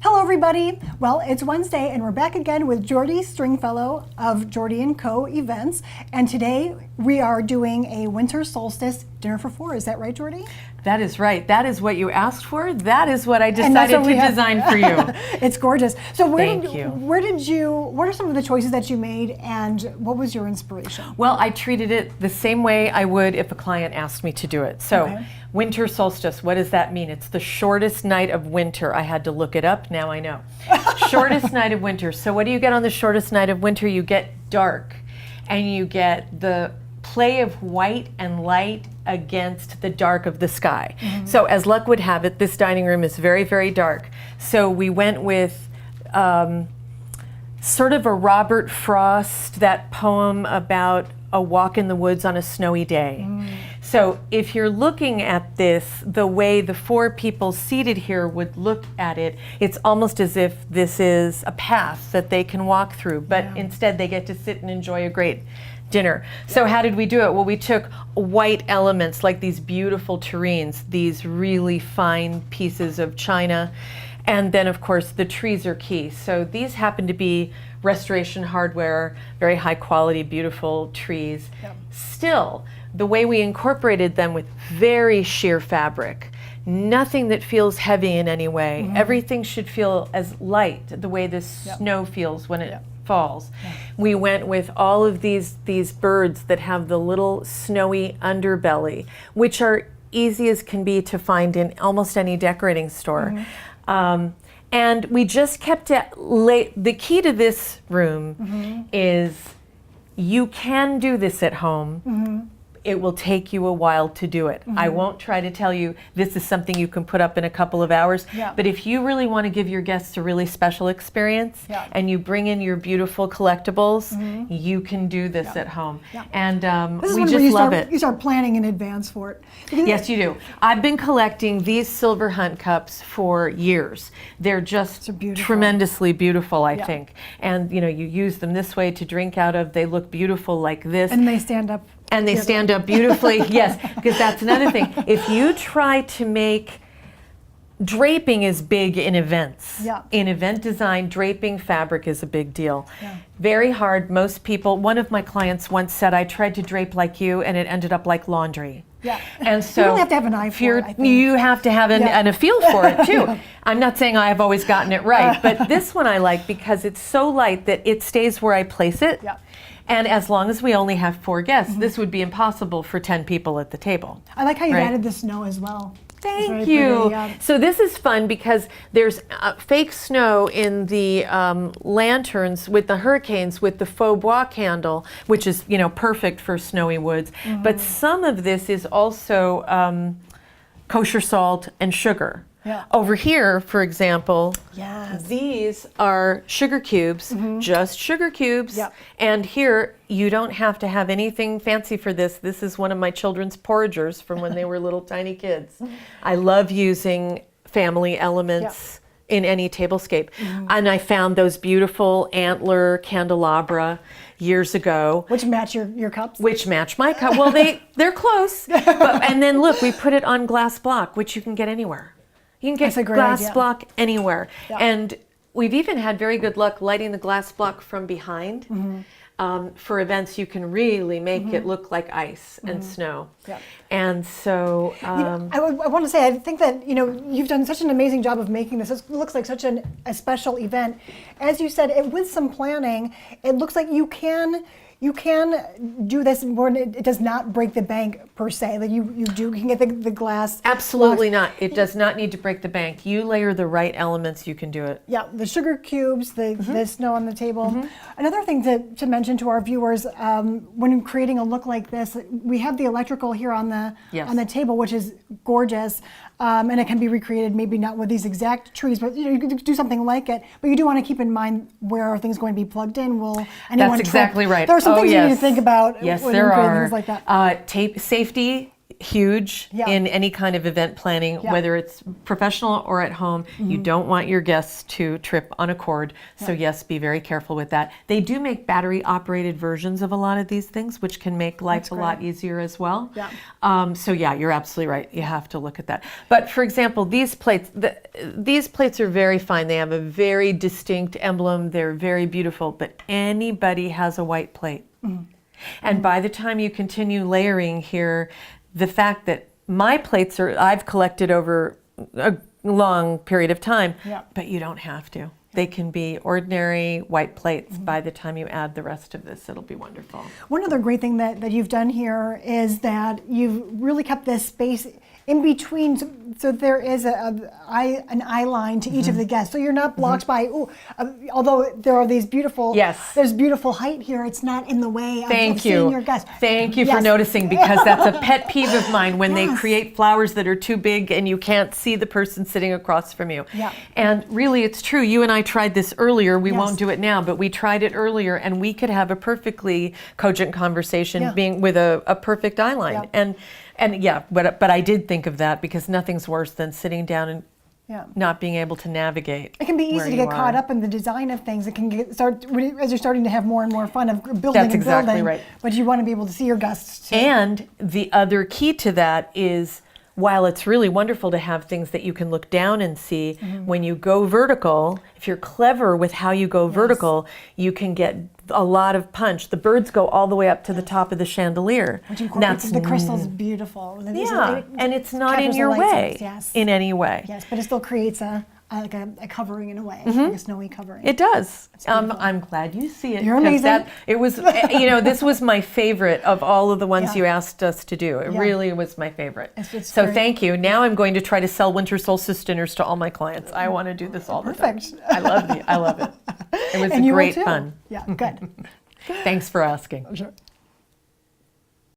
Hello everybody! Well, it's Wednesday and we're back again with Jordi Stringfellow of Jordi & Co. Events. And today we are doing a winter solstice dinner for four. Is that right, Jordi? That is right. That is what you asked for. That is what I decided to design for you. It's gorgeous. So what are some of the choices that you made and what was your inspiration? Well, I treated it the same way I would if a client asked me to do it. So winter solstice, what does that mean? It's the shortest night of winter. I had to look it up. Now I know. Shortest night of winter. So what do you get on the shortest night of winter? You get dark and you get the play of white and light against the dark of the sky. So as luck would have it, this dining room is very, very dark. So we went with sort of a Robert Frost, that poem about a walk in the woods on a snowy day. So if you're looking at this, the way the four people seated here would look at it, it's almost as if this is a path that they can walk through, but instead they get to sit and enjoy a great dinner. So how did we do it? Well, we took white elements like these beautiful terrines, these really fine pieces of china, and then of course the trees are key. So these happen to be restoration hardware, very high quality, beautiful trees. Still, the way we incorporated them with very sheer fabric, nothing that feels heavy in any way. Everything should feel as light, the way the snow feels when it falls. We went with all of these birds that have the little snowy underbelly, which are easy as can be to find in almost any decorating store. And we just kept it the key to this room is you can do this at home. It will take you a while to do it. I won't try to tell you this is something you can put up in a couple of hours, but if you really want to give your guests a really special experience and you bring in your beautiful collectibles, you can do this at home. And we just love it. You start planning in advance for it. Yes, you do. I've been collecting these silver hunt cups for years. They're just tremendously beautiful, I think. And you know, you use them this way to drink out of. They look beautiful like this. And they stand up. And they stand up beautifully, yes, because that's another thing. If you try to make, draping is big in events. In event design, draping fabric is a big deal. Very hard. Most people, one of my clients once said, I tried to drape like you and it ended up like laundry. And so you really have to have an eye for it, I think. You have to have and a feel for it too. I'm not saying I've always gotten it right, but this one I like because it's so light that it stays where I place it. And as long as we only have 4 guests, this would be impossible for 10 people at the table. I like how you've added the snow as well. Thank you. So this is fun because there's fake snow in the lanterns with the hurricanes with the faux bois candle, which is, you know, perfect for snowy woods. But some of this is also kosher salt and sugar. Over here, for example, these are sugar cubes, just sugar cubes. And here, you don't have to have anything fancy for this. This is one of my children's porringers from when they were little tiny kids. I love using family elements in any tablescape. And I found those beautiful antler candelabra years ago. Which match your cups? Which match my cup. Well, they're close. And then look, we put it on glass block, which you can get anywhere. You can get glass block anywhere. And we've even had very good luck lighting the glass block from behind. For events, you can really make it look like ice and snow. And so I want to say, I think that you've done such an amazing job of making this. It looks like such a special event. As you said, with some planning, it looks like you can do this when it does not break the bank per se. Like you can get the glass. Absolutely not. It does not need to break the bank. You layer the right elements, you can do it. The sugar cubes, the snow on the table. Another thing to mention to our viewers, when creating a look like this, we have the electrical here on the table, which is gorgeous. And it can be recreated, maybe not with these exact trees, but you could do something like it. But you do want to keep in mind where are things going to be plugged in. That's exactly right. There are some things you need to think about when creating things like that. Safety huge Yeah. in any kind of event planning, Yeah. whether it's professional or at home. You don't want your guests to trip on a cord. So yes, be very careful with that. They do make battery operated versions of a lot of these things, which can make life a lot easier as well. Yeah. So yeah, you're absolutely right. You have to look at that. But for example, these plates, these plates are very fine. They have a very distinct emblem. They're very beautiful, but anybody has a white plate. And by the time you continue layering here, the fact that my plates I've collected over a long period of time, but you don't have to. They can be ordinary white plates. By the time you add the rest of this, it'll be wonderful. One other great thing that you've done here is that you've really kept this space in between, so there is an eye line to each of the guests. So you're not blocked by, although there are these beautiful, there's beautiful height here, it's not in the way of seeing your guests. Thank you for noticing, because that's a pet peeve of mine when they create flowers that are too big and you can't see the person sitting across from you. And really, it's true. You and I tried this earlier. We won't do it now, but we tried it earlier, and we could have a perfectly cogent conversation being with a perfect eye line. And yeah, but I did think of that, because nothing's worse than sitting down and not being able to navigate. It can be easy to get caught up in the design of things. It can start as you're starting to have more and more fun of building That's exactly right. But you want to be able to see your guests too. And the other key to that is, while it's really wonderful to have things that you can look down and see, when you go vertical, if you're clever with how you go vertical, you can get a lot of punch. The birds go all the way up to the top of the chandelier. That's the crystal's beautiful. And it's not in your way in any way. Yes, but it still creates a covering in a way, like a snowy covering. It does. I'm glad you see it. You're amazing. It was, this was my favorite of all of the ones you asked us to do. It really was my favorite. So thank you. Now I'm going to try to sell winter solstice dinners to all my clients. I want to do this all the time. I love it. It was great fun. Yeah, good. Thanks for asking. Sure.